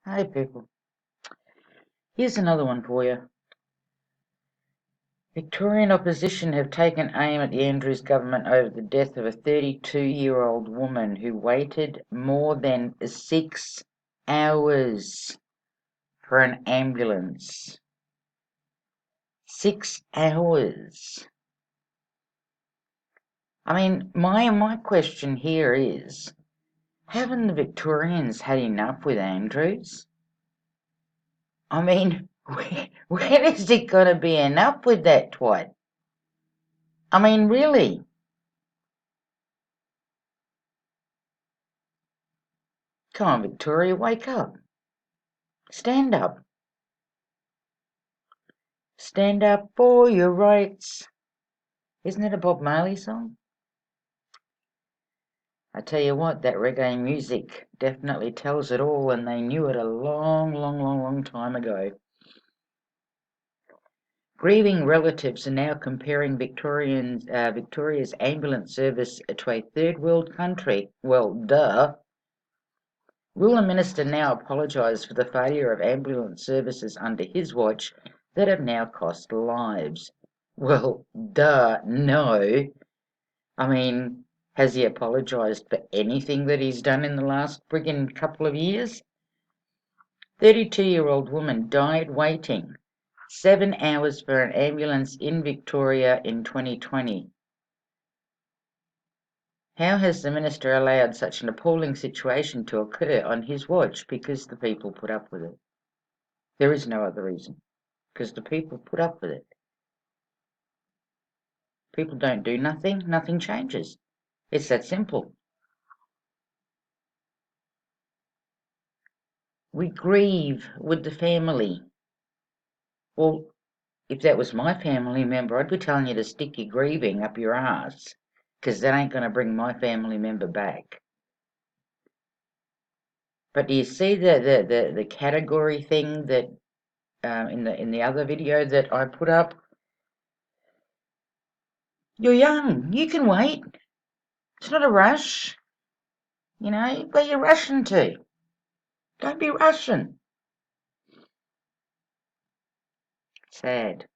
Hey people, here's another one for you. Victorian opposition have taken aim at the Andrews government over the death of a 32-year-old woman who waited more than 6 hours for an ambulance. 6 hours. I mean, my question here is, haven't the Victorians had enough with Andrews? I mean, when is it going to be enough with that twat? I mean, really? Come on, Victoria, wake up. Stand up. Stand up for your rights. Isn't it a Bob Marley song? I tell you what, that reggae music definitely tells it all, and they knew it a long time ago. Grieving relatives are now comparing Victoria's ambulance service to a third world country. Well, duh. Will the minister now apologise for the failure of ambulance services under his watch that have now cost lives? Well, duh, no. I mean, has he apologised for anything that he's done in the last friggin' couple of years? 32-year-old woman died waiting 7 hours for an ambulance in Victoria in 2020. How has the minister allowed such an appalling situation to occur on his watch? Because the people put up with it. There is no other reason. Because the people put up with it. People don't do nothing, nothing changes. It's that simple. We grieve with the family. Well, if that was my family member, I'd be telling you to stick your grieving up your ass, because that ain't going to bring my family member back. But do you see the category thing that in the other video that I put up? You're young. You can wait. It's not a rush. You know, where you rushing to? Don't be rushing. Sad.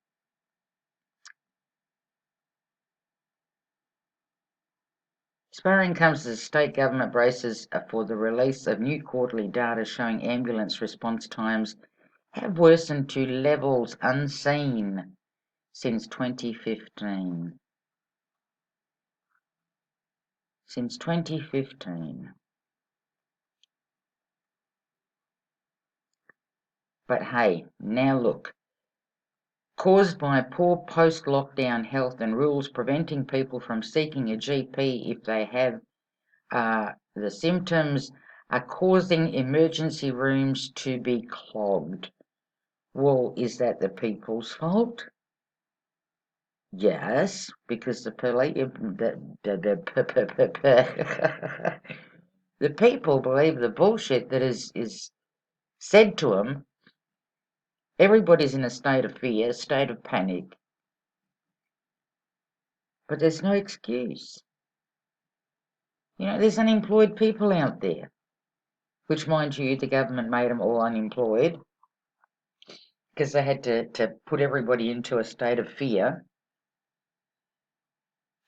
Spurring comes as the state government braces for the release of new quarterly data showing ambulance response times have worsened to levels unseen since 2015. Since 2015. But hey, now look. Caused by poor post-lockdown health and rules preventing people from seeking a GP if they have the symptoms are causing emergency rooms to be clogged. Well, is that the people's fault? Yes, because the people believe the bullshit that is said to them. Everybody's in a state of fear, a state of panic, but there's no excuse. You know, there's unemployed people out there, which, mind you, the government made them all unemployed because they had to put everybody into a state of fear.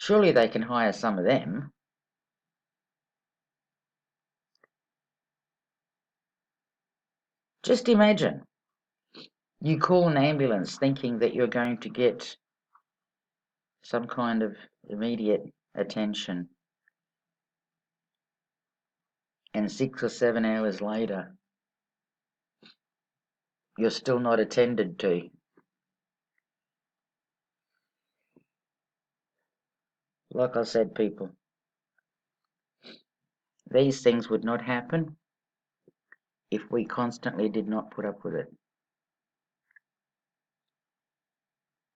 Surely they can hire some of them. Just imagine, you call an ambulance thinking that you're going to get some kind of immediate attention, and 6 or 7 hours later, you're still not attended to. Like I said, people, these things would not happen if we constantly did not put up with it.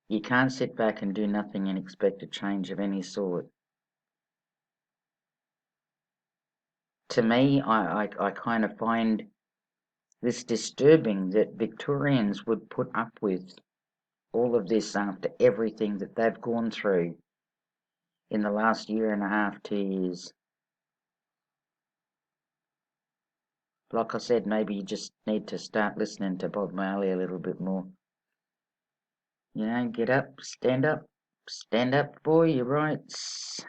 You can't sit back and do nothing and expect a change of any sort. To me, I kind of find this disturbing that Victorians would put up with all of this after everything that they've gone through in the last year and a half, 2 years. Like I said, maybe you just need to start listening to Bob Marley a little bit more. You know, get up, stand up for your rights.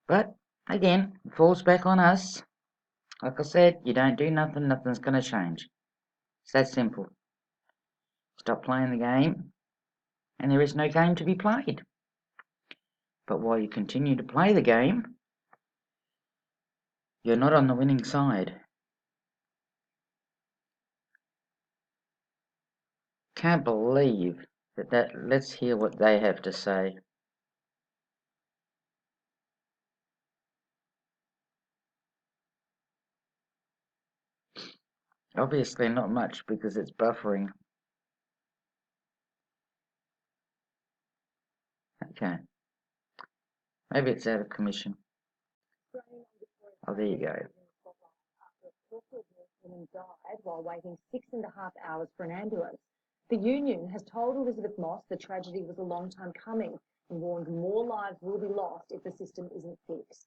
But again, it falls back on us. Like I said, you don't do nothing, nothing's going to change. It's that simple. Stop playing the game, and there is no game to be played. But while you continue to play the game, you're not on the winning side. Can't believe that. Let's hear what they have to say. Obviously not much because it's buffering. Okay. Maybe it's out of commission. Oh, there you go. Died while waiting 6.5 hours for an ambulance. The union has told Elizabeth Moss the tragedy was a long time coming and warned more lives will be lost if the system isn't fixed.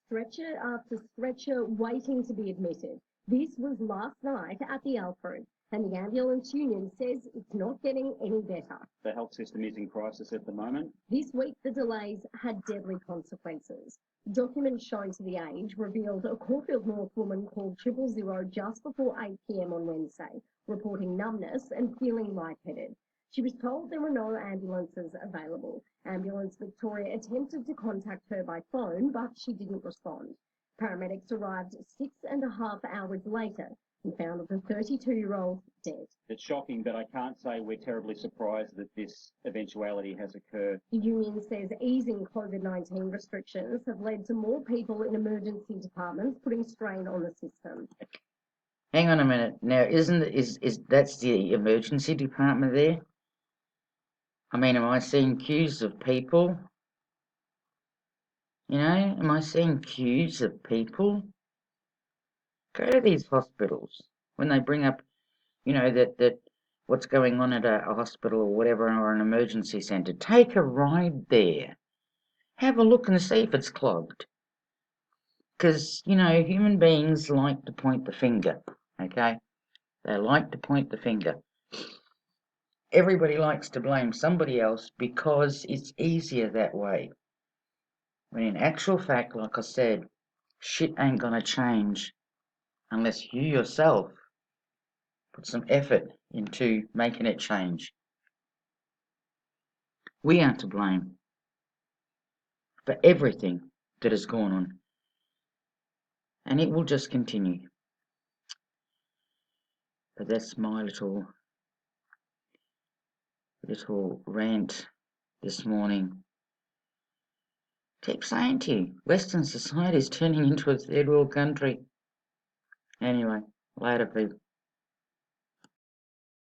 Stretcher after stretcher waiting to be admitted. This was last night at the Alfred, and the ambulance union says it's not getting any better. The health system is in crisis at the moment. This week, the delays had deadly consequences. Documents shown to The Age revealed a Caulfield North woman called 000 just before 8 p.m. on Wednesday, reporting numbness and feeling lightheaded. She was told there were no ambulances available. Ambulance Victoria attempted to contact her by phone, but she didn't respond. Paramedics arrived 6.5 hours later and found the 32-year-old dead. It's shocking, but I can't say we're terribly surprised that this eventuality has occurred. The union says easing COVID-19 restrictions have led to more people in emergency departments, putting strain on the system. Hang on a minute. Now, is that's the emergency department there? I mean, am I seeing queues of people? You know, am I seeing queues of people? Go to these hospitals when they bring up, you know, that what's going on at a hospital or whatever, or an emergency centre. Take a ride there. Have a look and see if it's clogged. Because, you know, human beings like to point the finger, okay? They like to point the finger. Everybody likes to blame somebody else because it's easier that way. When in actual fact, like I said, shit ain't gonna change unless you yourself put some effort into making it change. We are to blame for everything that has gone on. And it will just continue. But that's my little rant this morning. Keep saying to you, Western society is turning into a third world country. Anyway, later people.